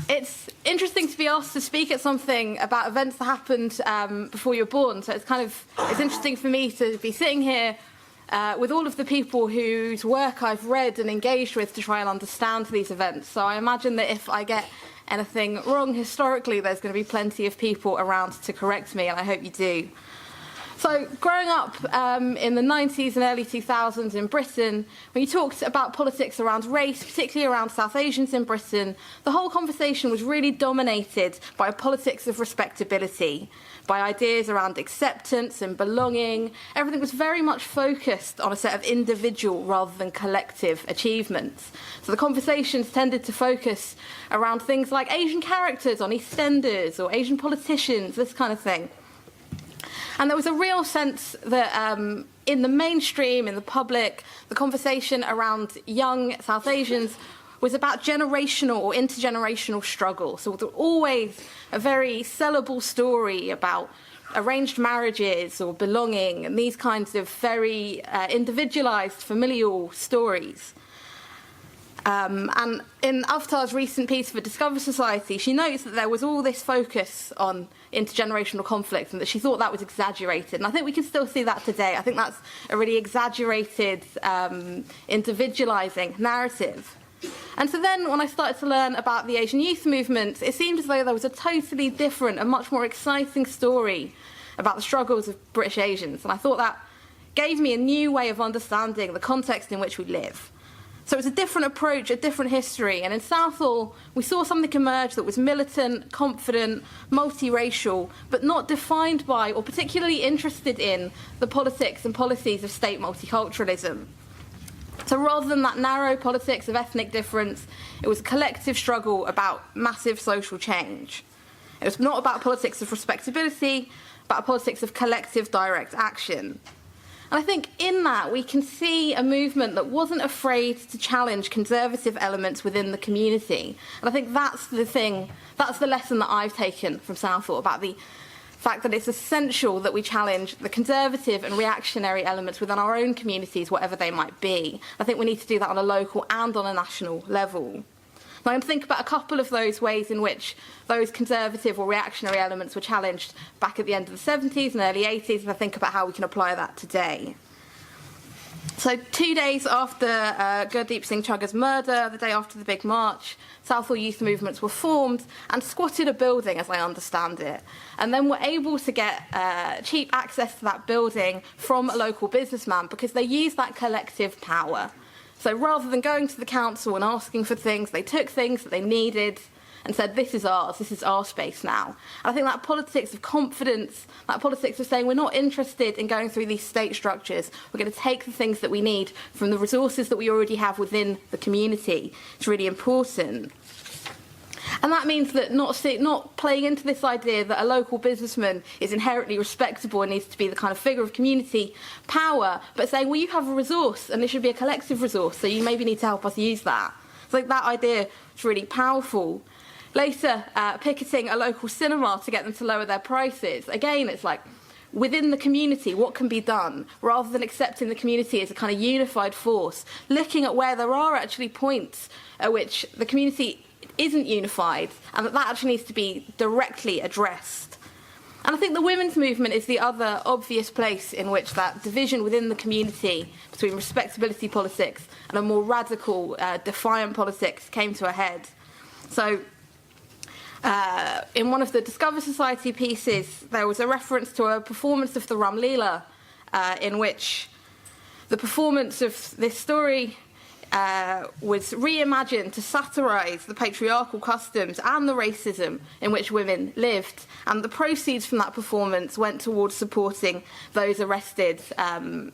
it's interesting to be asked to speak at something about events that happened before you were born. So it's interesting for me to be sitting here with all of the people whose work I've read and engaged with to try and understand these events. So I imagine that if I get anything wrong historically, there's going to be plenty of people around to correct me, and I hope you do. So growing up in the 90s and early 2000s in Britain, when you talked about politics around race, particularly around South Asians in Britain, the whole conversation was really dominated by a politics of respectability, by ideas around acceptance and belonging. Everything was very much focused on a set of individual rather than collective achievements. So the conversations tended to focus around things like Asian characters on EastEnders or Asian politicians, this kind of thing. And there was a real sense that in the mainstream, in the public, the conversation around young South Asians was about generational or intergenerational struggle. So there was always a very sellable story about arranged marriages or belonging and these kinds of very individualized familial stories. And in Avtar's recent piece for Discover Society, she notes that there was all this focus on intergenerational conflict and that she thought that was exaggerated. And I think we can still see that today. I think that's a really exaggerated, individualizing narrative. And so then when I started to learn about the Asian youth movement, it seemed as though there was a totally different and much more exciting story about the struggles of British Asians. And I thought that gave me a new way of understanding the context in which we live. So it was a different approach, a different history. And in Southall, we saw something emerge that was militant, confident, multiracial, but not defined by or particularly interested in the politics and policies of state multiculturalism. So rather than that narrow politics of ethnic difference, it was a collective struggle about massive social change. It was not about politics of respectability, but a politics of collective direct action. And I think in that we can see a movement that wasn't afraid to challenge conservative elements within the community. And I think that's the lesson that I've taken from Southall about the fact that it's essential that we challenge the conservative and reactionary elements within our own communities, whatever they might be. I think we need to do that on a local and on a national level. Now, I'm going to think about a couple of those ways in which those conservative or reactionary elements were challenged back at the end of the 70s and early 80s, and I think about how we can apply that today. So 2 days after Gurdeep Singh Chugga's murder, the day after the big march, Southall youth movements were formed and squatted a building, as I understand it, and then were able to get cheap access to that building from a local businessman because they used that collective power. So rather than going to the council and asking for things, they took things that they needed and said, this is ours, this is our space now. And I think that politics of confidence, that politics of saying we're not interested in going through these state structures, we're going to take the things that we need from the resources that we already have within the community, is really important. And that means that not playing into this idea that a local businessman is inherently respectable and needs to be the kind of figure of community power, but saying, well, you have a resource and it should be a collective resource, so you maybe need to help us use that. So that idea is really powerful. Later, picketing a local cinema to get them to lower their prices. Again, it's like, within the community, what can be done, rather than accepting the community as a kind of unified force, looking at where there are actually points at which the community isn't unified and that actually needs to be directly addressed. And I think the women's movement is the other obvious place in which that division within the community between respectability politics and a more radical, defiant politics came to a head. So in one of the Discover Society pieces, there was a reference to a performance of the Ram Leela in which the performance of this story was reimagined to satirise the patriarchal customs and the racism in which women lived. And the proceeds from that performance went towards supporting those arrested on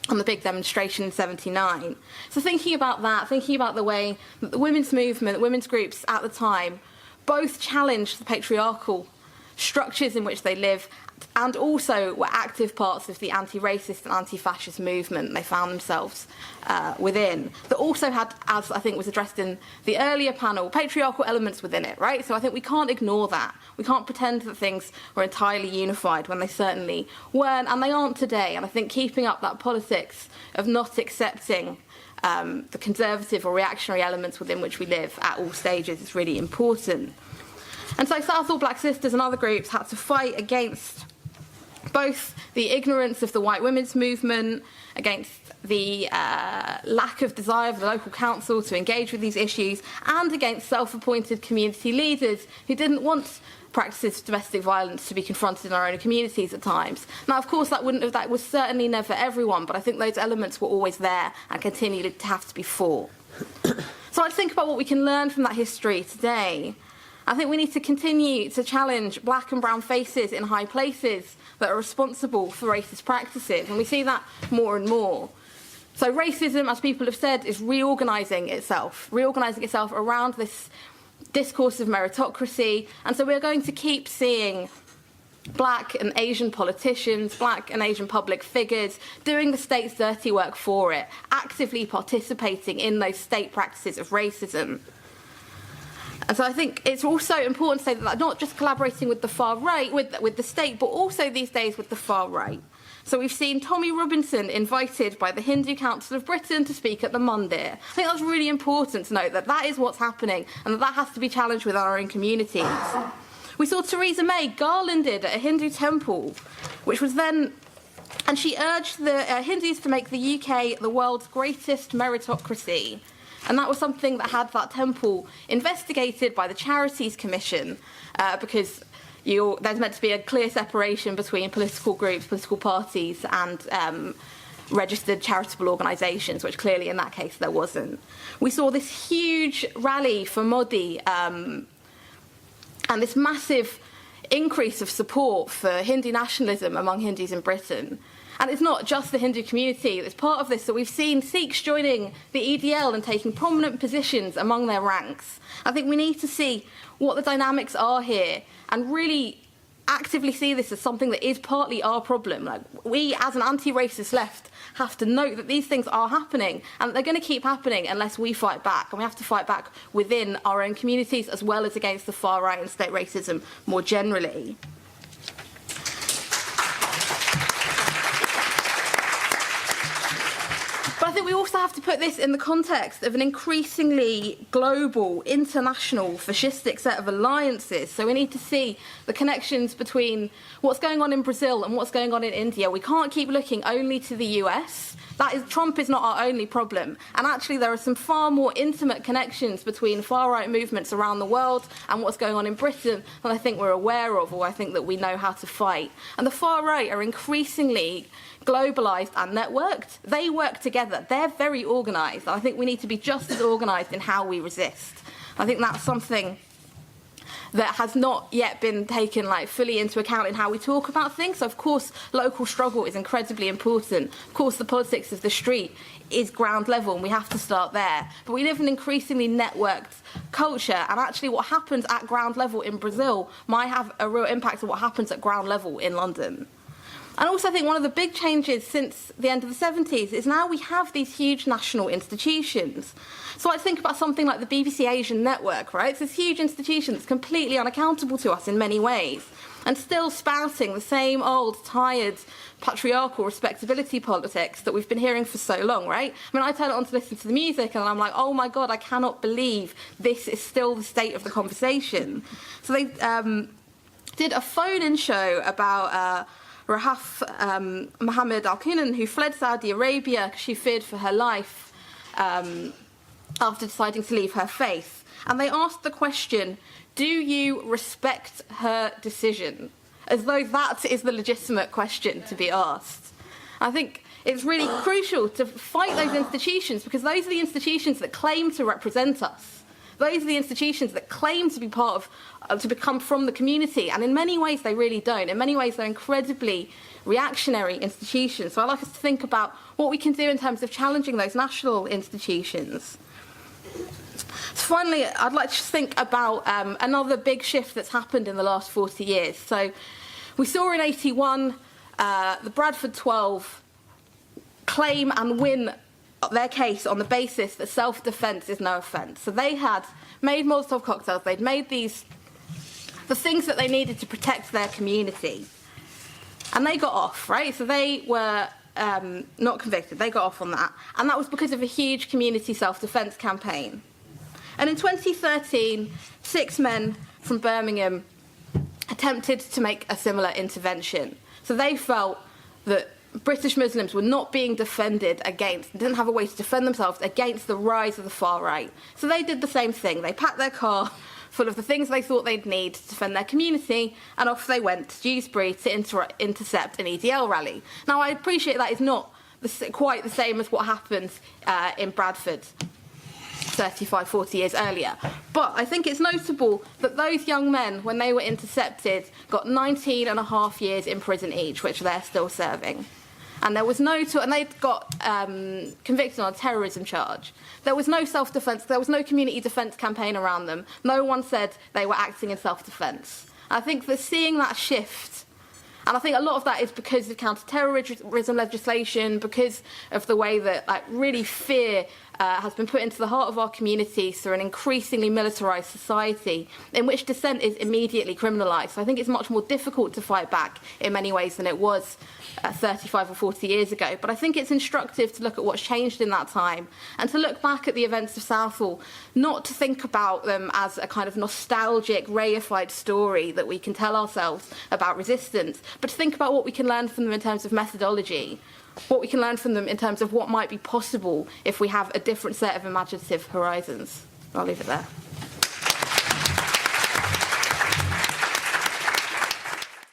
the big demonstration in '79. So thinking about that, thinking about the way that the women's movement, the women's groups at the time, both challenged the patriarchal structures in which they live and also were active parts of the anti-racist and anti-fascist movement they found themselves within, that also had, as I think was addressed in the earlier panel, patriarchal elements within it, right? So I think we can't ignore that. We can't pretend that things were entirely unified when they certainly weren't, and they aren't today. And I think keeping up that politics of not accepting the conservative or reactionary elements within which we live at all stages is really important. And so Southall Black Sisters and other groups had to fight against both the ignorance of the white women's movement, against the lack of desire of the local council to engage with these issues, and against self-appointed community leaders who didn't want practices of domestic violence to be confronted in our own communities at times. Now, of course, that was certainly never everyone, but I think those elements were always there and continue to have to be fought. So I'd think about what we can learn from that history today. I think we need to continue to challenge black and brown faces in high places that are responsible for racist practices, and we see that more and more. So racism, as people have said, is reorganising itself around this discourse of meritocracy, and so we're going to keep seeing black and Asian politicians, black and Asian public figures doing the state's dirty work for it, actively participating in those state practices of racism. And so I think it's also important to say that not just collaborating with the far right, with the state, but also these days with the far right. So we've seen Tommy Robinson invited by the Hindu Council of Britain to speak at the Mandir. I think that's really important to note that that is what's happening and that has to be challenged with our own communities. We saw Theresa May garlanded at a Hindu temple, which was then, and she urged the Hindus to make the UK the world's greatest meritocracy. And that was something that had that temple investigated by the Charities Commission, because there's meant to be a clear separation between political groups, political parties, and registered charitable organisations, which clearly in that case there wasn't. We saw this huge rally for Modi and this massive increase of support for Hindu nationalism among Hindus in Britain. And it's not just the Hindu community that's part of this. So we've seen Sikhs joining the EDL and taking prominent positions among their ranks. I think we need to see what the dynamics are here and really actively see this as something that is partly our problem. Like, we, as an anti-racist left, have to note that these things are happening and they're going to keep happening unless we fight back. And we have to fight back within our own communities as well as against the far right and state racism more generally. But I think we also have to put this in the context of an increasingly global, international, fascistic set of alliances. So we need to see the connections between what's going on in Brazil and what's going on in India. We can't keep looking only to the US. Trump is not our only problem. And actually there are some far more intimate connections between far-right movements around the world and what's going on in Britain than I think we're aware of, or I think that we know how to fight. And the far-right are increasingly globalised and networked. They work together. They're very organised. I think we need to be just as organised in how we resist. I think that's something that has not yet been taken fully into account in how we talk about things. So, of course, local struggle is incredibly important. Of course, the politics of the street is ground level, and we have to start there. But we live in an increasingly networked culture, and actually what happens at ground level in Brazil might have a real impact on what happens at ground level in London. And also I think one of the big changes since the end of the 70s is now we have these huge national institutions. So I think about something like the BBC Asian Network, right? It's this huge institution that's completely unaccountable to us in many ways and still spouting the same old, tired, patriarchal respectability politics that we've been hearing for so long, right? I mean, I turn it on to listen to the music and I'm like, oh my God, I cannot believe this is still the state of the conversation. So they did a phone-in show about Rahaf Mohammed Al-Kunan, who fled Saudi Arabia because she feared for her life after deciding to leave her faith. And they asked the question, do you respect her decision? As though that is the legitimate question to be asked. I think it's really crucial to fight those institutions because those are the institutions that claim to represent us. Those are the institutions that claim to be part of, to become from the community, and in many ways they really don't. In many ways they're incredibly reactionary institutions. So I'd like us to think about what we can do in terms of challenging those national institutions. So finally, I'd like to think about another big shift that's happened in the last 40 years. So we saw in 81 the Bradford 12 claim and win their case on the basis that self-defence is no offence. So they had made Molotov cocktails, they'd made the things that they needed to protect their community. And they got off, right? So they were not convicted. They got off on that. And that was because of a huge community self-defence campaign. And in 2013, 6 men from Birmingham attempted to make a similar intervention. So they felt that British Muslims were not being defended against, didn't have a way to defend themselves against the rise of the far right. So they did the same thing. They packed their car full of the things they thought they'd need to defend their community, and off they went to Dewsbury to intercept an EDL rally. Now, I appreciate that is not quite the same as what happened in Bradford 35, 40 years earlier. But I think it's notable that those young men, when they were intercepted, got 19 and a half years in prison each, which they're still serving. And there was and they'd got convicted on a terrorism charge. There was no self-defence, there was no community defence campaign around them. No one said they were acting in self-defence. I think that seeing that shift, and I think a lot of that is because of counter-terrorism legislation, because of the way that really fear has been put into the heart of our communities through an increasingly militarised society in which dissent is immediately criminalised. So I think it's much more difficult to fight back in many ways than it was 35 or 40 years ago. But I think it's instructive to look at what's changed in that time and to look back at the events of Southall, not to think about them as a kind of nostalgic, reified story that we can tell ourselves about resistance, but to think about what we can learn from them in terms of methodology, what we can learn from them in terms of what might be possible if we have a different set of imaginative horizons. I'll leave it there.